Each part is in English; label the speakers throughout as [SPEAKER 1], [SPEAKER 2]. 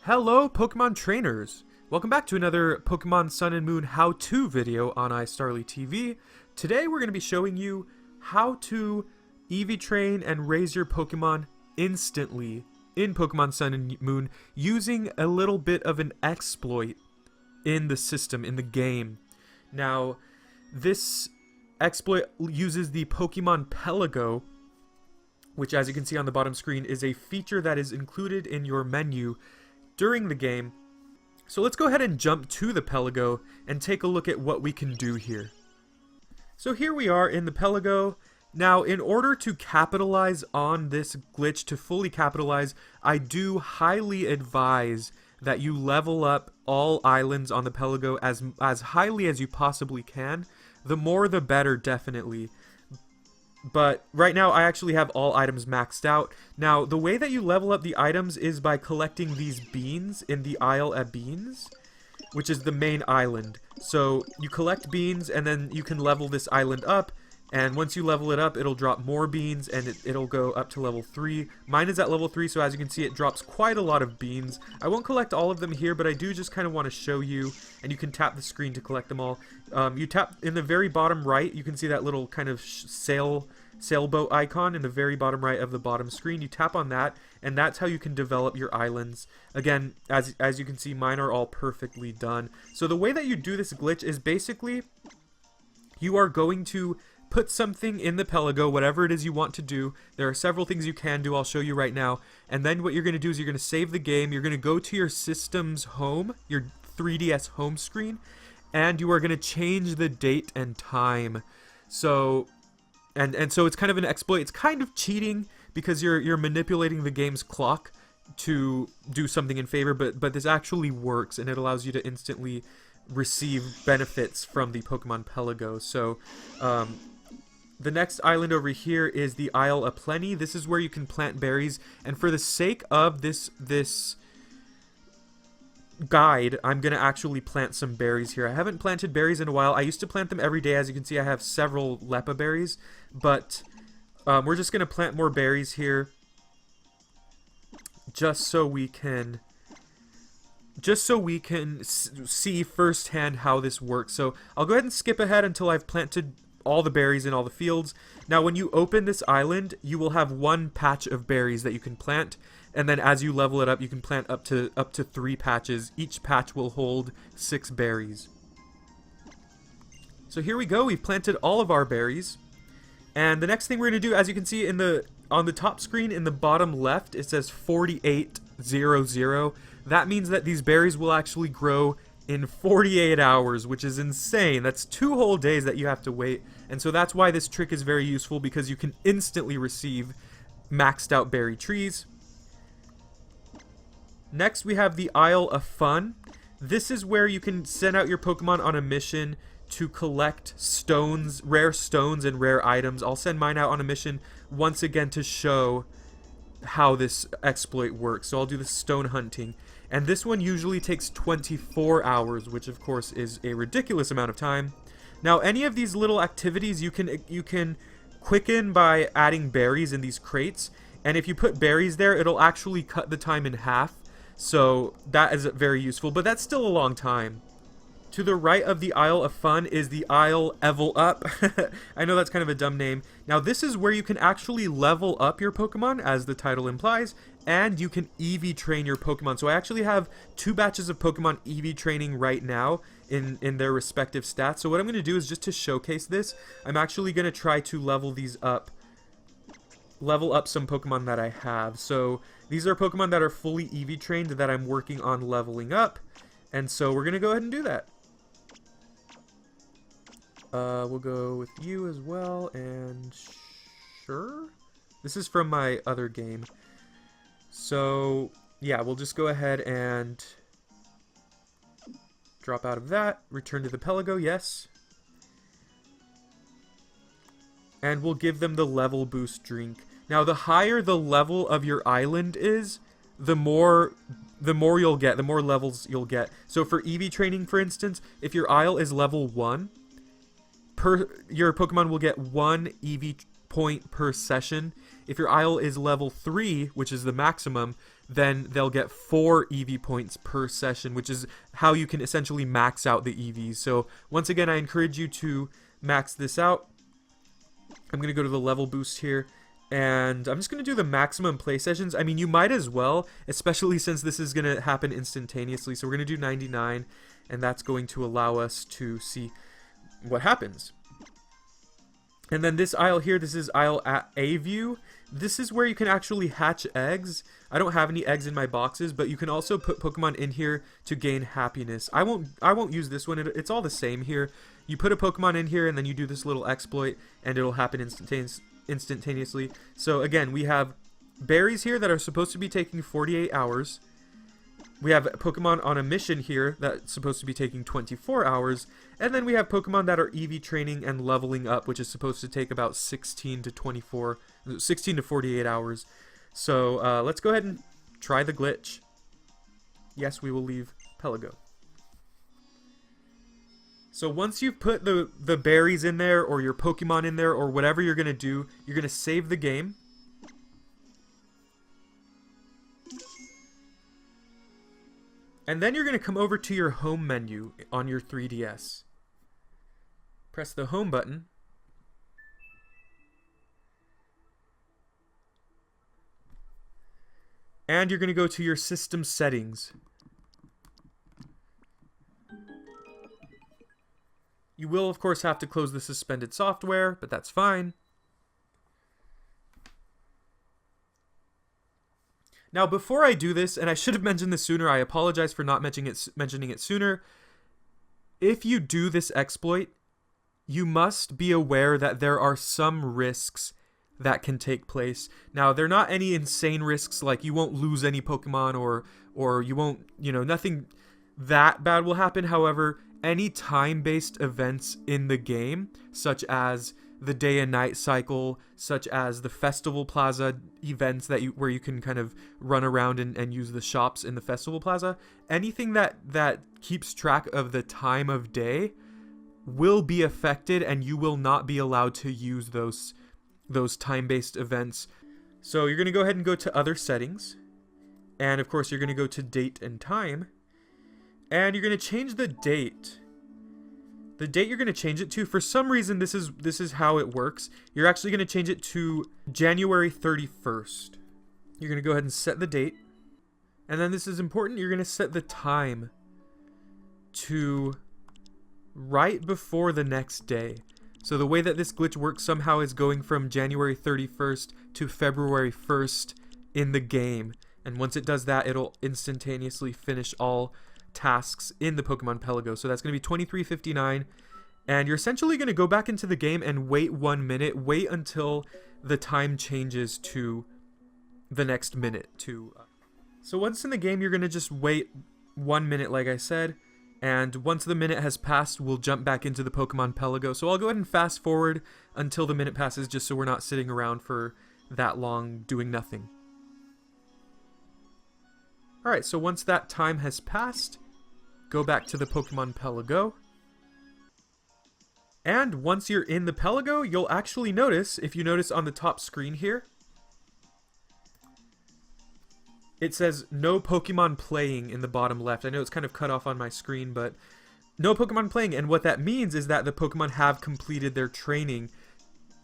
[SPEAKER 1] Hello, Pokemon trainers! Welcome back to another Pokemon Sun and Moon how-to video on iStarly TV. Today we're going to be showing you how to EV train and raise your Pokemon instantly in Pokemon Sun and Moon using a little bit of an exploit in the system, in the game. Now, this exploit uses the Pokemon Pelago, which, as you can see on the bottom screen, is a feature that is included in your menu during the game. So let's go ahead and jump to the Pelago and take a look at what we can do here. So here we are in the Pelago. Now, in order to capitalize on this glitch, to fully capitalize, I do highly advise that you level up all islands on the Pelago as highly as you possibly can. The more the better, definitely. But right now I actually have all items maxed out. Now, the way that you level up the items is by collecting these beans in the Isle of Beans, which is the main island. So you collect beans and then you can level this island up, and once you level it up, it'll drop more beans and it'll go up to level 3. Mine is at level 3, so as you can see, it drops quite a lot of beans. I won't collect all of them here, but I do just kind of want to show you, and you can tap the screen to collect them all. You tap in the very bottom right, you can see that little kind of sailboat icon in the very bottom right of the bottom screen. You tap on that, and that's how you can develop your islands. Again, as you can see, mine are all perfectly done. So the way that you do this glitch is basically you are going to put something in the Pelago, whatever it is you want to do. There are several things you can do, I'll show you right now. And then what you're going to do is you're going to save the game, you're going to go to your system's home, your 3DS home screen, and you are going to change the date and time. So, and so it's kind of an exploit. It's kind of cheating because you're manipulating the game's clock to do something in favor, but this actually works, and it allows you to instantly receive benefits from the Pokemon Pelago. So, the next island over here is the Isle of Plenty. This is where you can plant berries, and for the sake of this guide, I'm going to actually plant some berries here. I haven't planted berries in a while. I used to plant them every day. As you can see, I have several Lepa berries, but we're just going to plant more berries here just so we can see firsthand how this works. So I'll go ahead and skip ahead until I've planted all the berries in all the fields. Now, when you open this island, you will have one patch of berries that you can plant, and then as you level it up, you can plant up to 3 patches. Each patch will hold 6 berries. So here we go. We've planted all of our berries, and the next thing we're going to do, as you can see on the top screen in the bottom left, it says 4800. That means that these berries will actually grow in 48 hours, which is insane. That's 2 whole days that you have to wait. And so that's why this trick is very useful, because you can instantly receive maxed out berry trees. Next, we have the Isle of Fun. This is where you can send out your Pokemon on a mission to collect stones, rare stones and rare items. I'll send mine out on a mission once again to show how this exploit works. So I'll do the stone hunting. And this one usually takes 24 hours, which of course is a ridiculous amount of time. Now, any of these little activities you can quicken by adding berries in these crates. And if you put berries there, it'll actually cut the time in half. So that is very useful, but that's still a long time. To the right of the Isle of Fun is the Isle Level Up. I know that's kind of a dumb name. Now, this is where you can actually level up your Pokemon, as the title implies, and you can EV train your Pokemon. So I actually have 2 batches of Pokemon EV training right now in their respective stats. So what I'm going to do is, just to showcase this, I'm actually going to try to level these up. Level up some Pokemon that I have. So these are Pokemon that are fully EV trained that I'm working on leveling up. And so we're going to go ahead and do that. We'll go with you as well, and sure. This is from my other game. So, yeah, we'll just go ahead and drop out of that, return to the Pelago, yes. And we'll give them the level boost drink. Now, the higher the level of your island is, the more you'll get, the more levels you'll get. So for EV training, for instance, if your isle is level 1, your Pokemon will get 1 EV point per session. If your Isle is level 3, which is the maximum, then they'll get 4 EV points per session, which is how you can essentially max out the EVs. So once again, I encourage you to max this out. I'm going to go to the level boost here, and I'm just going to do the maximum play sessions. I mean, you might as well, especially since this is going to happen instantaneously. So we're going to do 99, and that's going to allow us to see what happens. And then this aisle here, this is aisle A view. This is where you can actually hatch eggs. I don't have any eggs in my boxes, but you can also put Pokemon in here to gain happiness. I won't use this one. It's all the same here. You put a Pokemon in here, and then you do this little exploit, and it'll happen instantaneously. So again, we have berries here that are supposed to be taking 48 hours. We have Pokemon on a mission here that's supposed to be taking 24 hours. And then we have Pokemon that are EV training and leveling up, which is supposed to take about 16 to 48 hours. So let's go ahead and try the glitch. Yes, we will leave Pelago. So once you've put the berries in there, or your Pokemon in there, or whatever you're going to do, you're going to save the game. And then you're going to come over to your home menu on your 3DS. Press the home button. And you're going to go to your system settings. You will, of course, have to close the suspended software, but that's fine. Now, before I do this, and I should have mentioned this sooner, I apologize for not mentioning it sooner. If you do this exploit, you must be aware that there are some risks that can take place. Now, they're not any insane risks, like you won't lose any Pokemon or you won't, nothing that bad will happen. However, any time-based events in the game, such as the day and night cycle, such as the festival plaza events where you can kind of run around and use the shops in the festival plaza, anything that keeps track of the time of day will be affected, and you will not be allowed to use those time-based events. So you're going to go ahead and go to other settings, and of course you're going to go to date and time, and you're going to change the date. The date you're going to change it to, for some reason, this is how it works. You're actually going to change it to January 31st. You're going to go ahead and set the date. And then this is important, you're going to set the time to right before the next day. So the way that this glitch works somehow is going from January 31st to February 1st in the game. And once it does that, it'll instantaneously finish all tasks in the Pokemon Pelago. So that's going to be 23:59, and you're essentially going to go back into the game and wait 1 minute. Wait until the time changes to the next minute. So once in the game, you're going to just wait 1 minute, like I said, and once the minute has passed, we'll jump back into the Pokemon Pelago. So I'll go ahead and fast forward until the minute passes, just so we're not sitting around for that long doing nothing. Alright, so once that time has passed, go back to the Pokemon Pelago. And once you're in the Pelago, you'll actually notice, if you notice on the top screen here, it says no Pokemon playing in the bottom left. I know it's kind of cut off on my screen, but no Pokemon playing. And what that means is that the Pokemon have completed their training.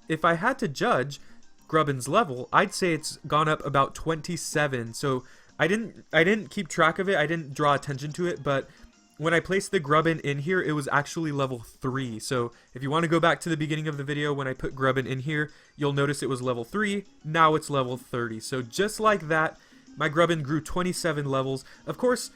[SPEAKER 1] If I had to judge Grubbin's level, I'd say it's gone up about 27. So I didn't keep track of it. I didn't draw attention to it, but when I placed the Grubbin in here, it was actually level 3. So if you want to go back to the beginning of the video, when I put Grubbin in here, you'll notice it was level 3. Now it's level 30. So just like that, my Grubbin grew 27 levels. Of course,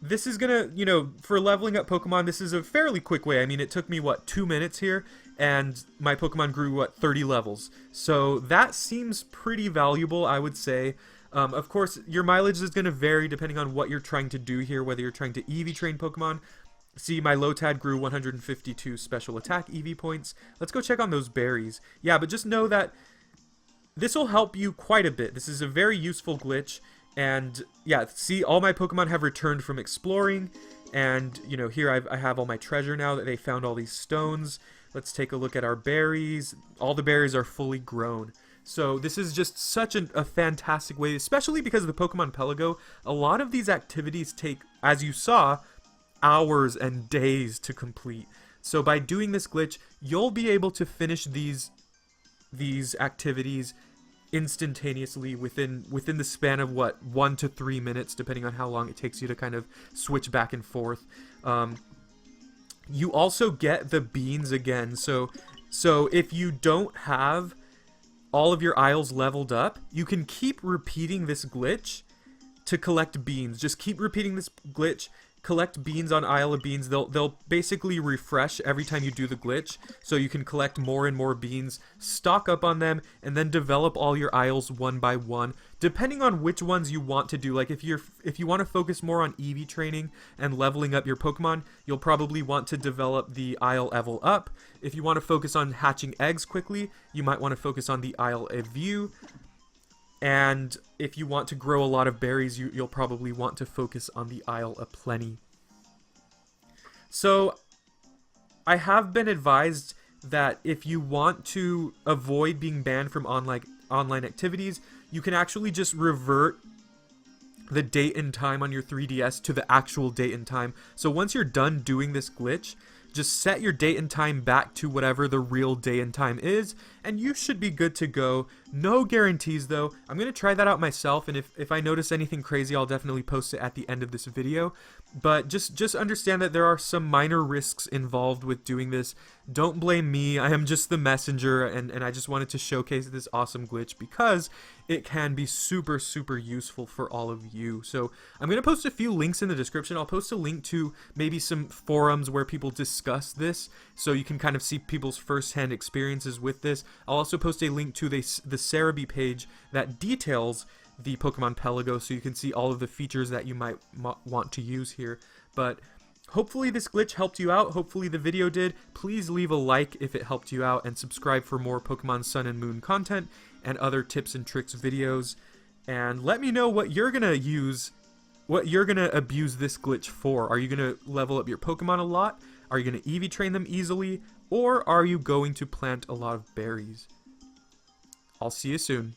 [SPEAKER 1] this is gonna, for leveling up Pokemon, this is a fairly quick way. I mean, it took me, 2 minutes here, and my Pokemon grew, 30 levels. So that seems pretty valuable, I would say. Of course, your mileage is going to vary depending on what you're trying to do here, whether you're trying to EV train Pokemon. See, my Lotad grew 152 special attack EV points. Let's go check on those berries. Yeah, but just know that this will help you quite a bit. This is a very useful glitch. And yeah, see, all my Pokemon have returned from exploring. And, here I have all my treasure now that they found all these stones. Let's take a look at our berries. All the berries are fully grown. So this is just such a fantastic way, especially because of the Pokemon Pelago. A lot of these activities take, as you saw, hours and days to complete. So by doing this glitch, you'll be able to finish these activities instantaneously within the span of what, 1 to 3 minutes, depending on how long it takes you to kind of switch back and forth. You also get the beans again. So if you don't have all of your aisles leveled up, you can keep repeating this glitch to collect beans. Just keep repeating this glitch, collect beans on aisle of beans. They'll basically refresh every time you do the glitch, so you can collect more and more beans, stock up on them, and then develop all your aisles one by one, depending on which ones you want to do. Like if you want to focus more on EV training and leveling up your Pokemon, you'll probably want to develop the aisle level up. If you want to focus on hatching eggs quickly, you might want to focus on the aisle of view. And if you want to grow a lot of berries, you'll probably want to focus on the Isle of Plenty. So, I have been advised that if you want to avoid being banned from online activities, you can actually just revert the date and time on your 3DS to the actual date and time. So once you're done doing this glitch, just set your date and time back to whatever the real day and time is, and you should be good to go. No guarantees though. I'm going to try that out myself, and if I notice anything crazy, I'll definitely post it at the end of this video. But just understand that there are some minor risks involved with doing this. Don't blame me. I am just the messenger, and I just wanted to showcase this awesome glitch because it can be super, super useful for all of you. So I'm going to post a few links in the description. I'll post a link to maybe some forums where people discuss this, so you can kind of see people's first-hand experiences with this. I'll also post a link to the Serebii page that details the Pokemon Pelago, so you can see all of the features that you might want to use here. But hopefully this glitch helped you out. Hopefully the video did. Please leave a like if it helped you out, and subscribe for more Pokemon Sun and Moon content and other tips and tricks videos. And let me know what you're gonna use, what you're gonna abuse this glitch for. Are you gonna level up your Pokemon a lot? Are you gonna EV train them easily? Or are you going to plant a lot of berries? I'll see you soon.